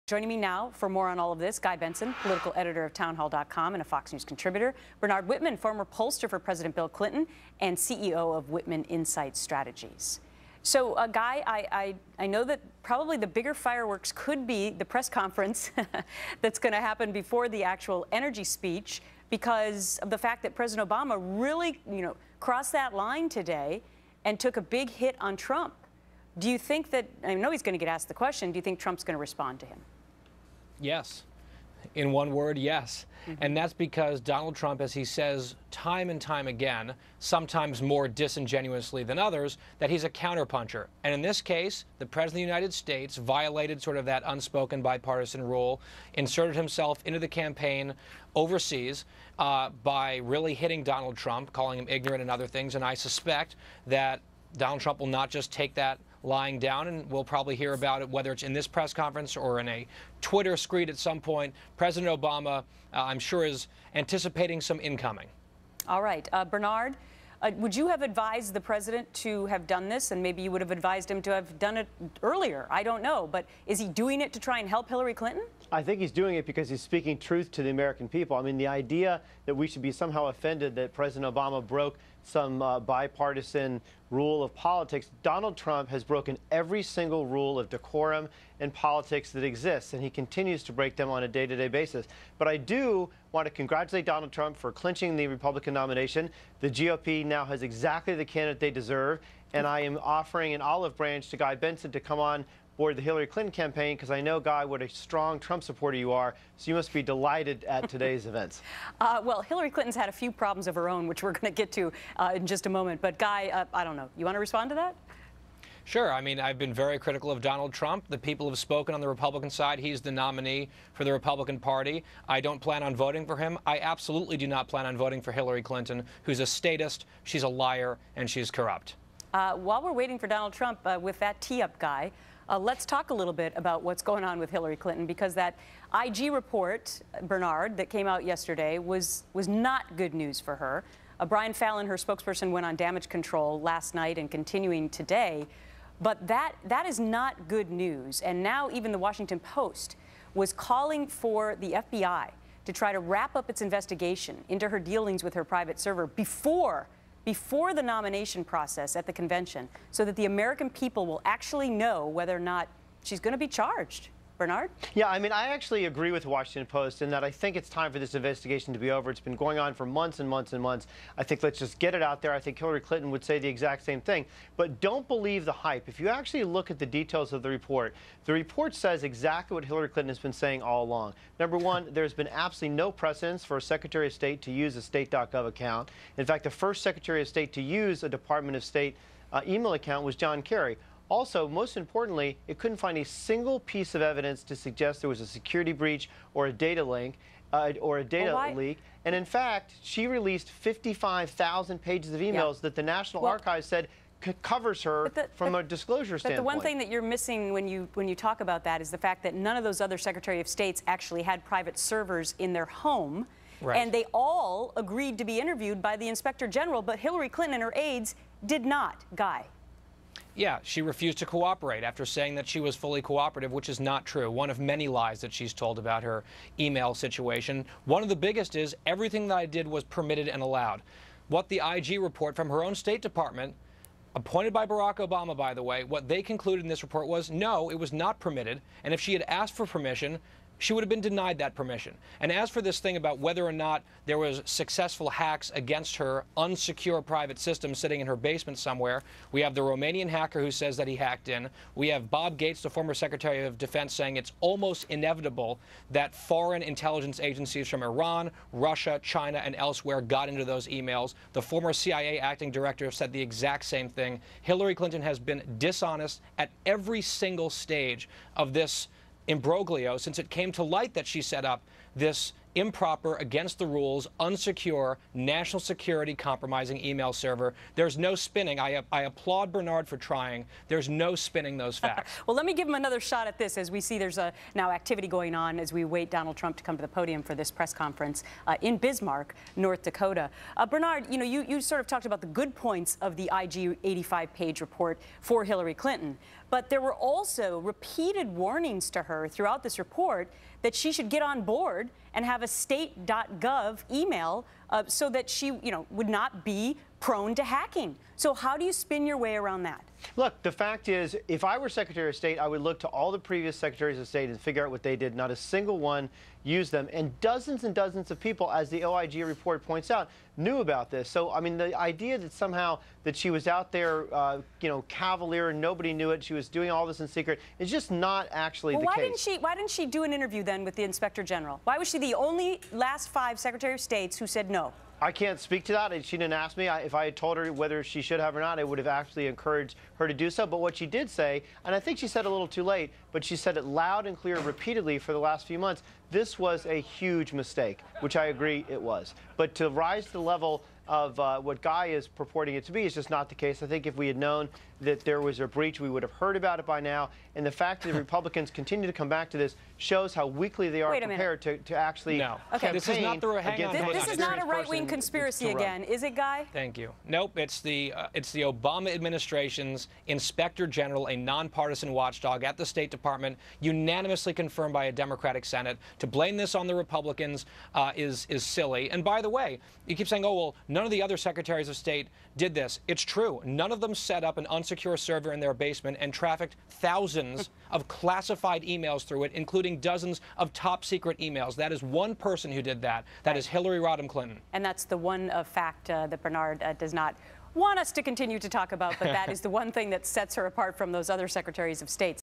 Joining me now for more on all of this, Guy Benson, political editor of townhall.com and a Fox News contributor. Bernard Whitman, former pollster for President Bill Clinton and CEO of Whitman Insight Strategies. So, Guy, I know that probably the bigger fireworks could be the press conference that's going to happen before the actual energy speech because of the fact that President Obama really, crossed that line today and took a big hit on Trump. Do you think that, I know he's going to get asked the question, do you think Trump's going to respond to him? Yes. In one word, yes. And that's because Donald Trump, as he says time and time again, sometimes more disingenuously than others, that he's a counterpuncher. And in this case, the President of the United States violated sort of that unspoken bipartisan rule, inserted himself into the campaign overseas by really hitting Donald Trump, calling him ignorant and other things. And I suspect that Donald Trump will not just take that lying down, and we'll probably hear about it, whether it's in this press conference or in a Twitter screed at some point. President Obama, I'm sure, is anticipating some incoming. All right. Bernard, would you have advised the president to have done this? And maybe you would have advised him to have done it earlier. I don't know. But is he doing it to try and help Hillary Clinton? I think he's doing it because he's speaking truth to the American people. I mean, the idea that we should be somehow offended that President Obama broke some bipartisan rule of politics. Donald Trump has broken every single rule of decorum and politics that exists, and he continues to break them on a day-to-day basis. But I do want to congratulate Donald Trump for clinching the Republican nomination. The GOP now has exactly the candidate they deserve, and I am offering an olive branch to Guy Benson to come on board the Hillary Clinton campaign, because I know, Guy, what a strong Trump supporter you are, so you must be delighted at today's events. Well, Hillary Clinton's had a few problems of her own, which we're going to get to in just a moment. But, Guy, I don't know. You want to respond to that? Sure. I mean, I've been very critical of Donald Trump. The people have spoken on the Republican side. He's the nominee for the Republican Party. I don't plan on voting for him. I absolutely do not plan on voting for Hillary Clinton, who's a statist, she's a liar, and she's corrupt. While we're waiting for Donald Trump with that tee-up, Guy, let's talk a little bit about what's going on with Hillary Clinton, because that IG report, Bernard, that came out yesterday was not good news for her. Brian Fallon, her spokesperson, went on damage control last night and continuing today. But that is not good news. And now even the Washington Post was calling for the FBI to try to wrap up its investigation into her dealings with her private server before the nomination process at the convention, so that the American people will actually know whether or not she's going to be charged. Bernard? Yeah, I mean, I actually agree with the Washington Post in that I think it's time for this investigation to be over. It's been going on for months and months and months. I think let's just get it out there. I think Hillary Clinton would say the exact same thing. But don't believe the hype. If you actually look at the details of the report says exactly what Hillary Clinton has been saying all along. Number one, there's been absolutely no precedence for a Secretary of State to use a state.gov account. In fact, the first Secretary of State to use a Department of State email account was John Kerry. Also, most importantly, it couldn't find a single piece of evidence to suggest there was a security breach or a data leak. And in fact, she released 55,000 pages of emails that the National Archives said covers her from a disclosure standpoint. But the one thing that you're missing when you talk about that is the fact that none of those other Secretary of States actually had private servers in their home. Right. And they all agreed to be interviewed by the Inspector General, but Hillary Clinton and her aides did not. Guy? Yeah, she refused to cooperate after saying that she was fully cooperative, which is not true. One of many lies that she's told about her email situation. One of the biggest is everything that I did was permitted and allowed. What the IG report from her own State Department, appointed by Barack Obama, by the way, what they concluded in this report was, no, it was not permitted. And if she had asked for permission, she would have been denied that permission. And as for this thing about whether or not there was successful hacks against her unsecure private system sitting in her basement somewhere, we have the Romanian hacker who says that he hacked in. We have Bob Gates, the former Secretary of Defense, saying it's almost inevitable that foreign intelligence agencies from Iran, Russia, China, and elsewhere got into those emails. The former CIA acting director said the exact same thing. Hillary Clinton has been dishonest at every single stage of this imbroglio since it came to light that she set up this improper, against the rules, unsecure, national security compromising email server. There's no spinning. I applaud Bernard for trying. There's no spinning those facts. Well, let me give him another shot at this as we see there's now activity going on as we wait Donald Trump to come to the podium for this press conference in Bismarck, North Dakota. Bernard, you sort of talked about the good points of the IG 85-page report for Hillary Clinton, but there were also repeated warnings to her throughout this report that she should get on board and have a state.gov email so that she, would not be prone to hacking. So how do you spin your way around that? Look, the fact is, if I were Secretary of State, I would look to all the previous Secretaries of State and figure out what they did. Not a single one used them. And dozens of people, as the OIG report points out, knew about this. So, I mean, the idea that somehow that she was out there, cavalier and nobody knew it, she was doing all this in secret, is just not actually the case. Why didn't she do an interview then with the Inspector General? Why was she the only last 5 Secretary of States who said no? I can't speak to that. She didn't ask me. If I had told her whether she should have or not, I would have actually encouraged her to do so. But what she did say, and I think she said it a little too late, but she said it loud and clear repeatedly for the last few months, this was a huge mistake, which I agree it was. But to rise to the level of what Guy is purporting it to be is just not the case. I think if we had known that there was a breach, we would have heard about it by now. And the fact that the Republicans continue to come back to this shows how weakly they are prepared to actually campaign this is not This is not a right-wing conspiracy again, is it, Guy? Thank you. Nope, it's the Obama administration's Inspector General, a nonpartisan watchdog at the State Department, unanimously confirmed by a Democratic Senate. To blame this on the Republicans is silly. And by the way, you keep saying, oh, well, none of the other secretaries of state did this. It's true. None of them set up an unsecure server in their basement and trafficked thousands of classified emails through it, including dozens of top secret emails. That is one person who did that. That is Hillary Rodham Clinton. And that's the one fact that Bernard does not want us to continue to talk about, but that is the one thing that sets her apart from those other secretaries of state.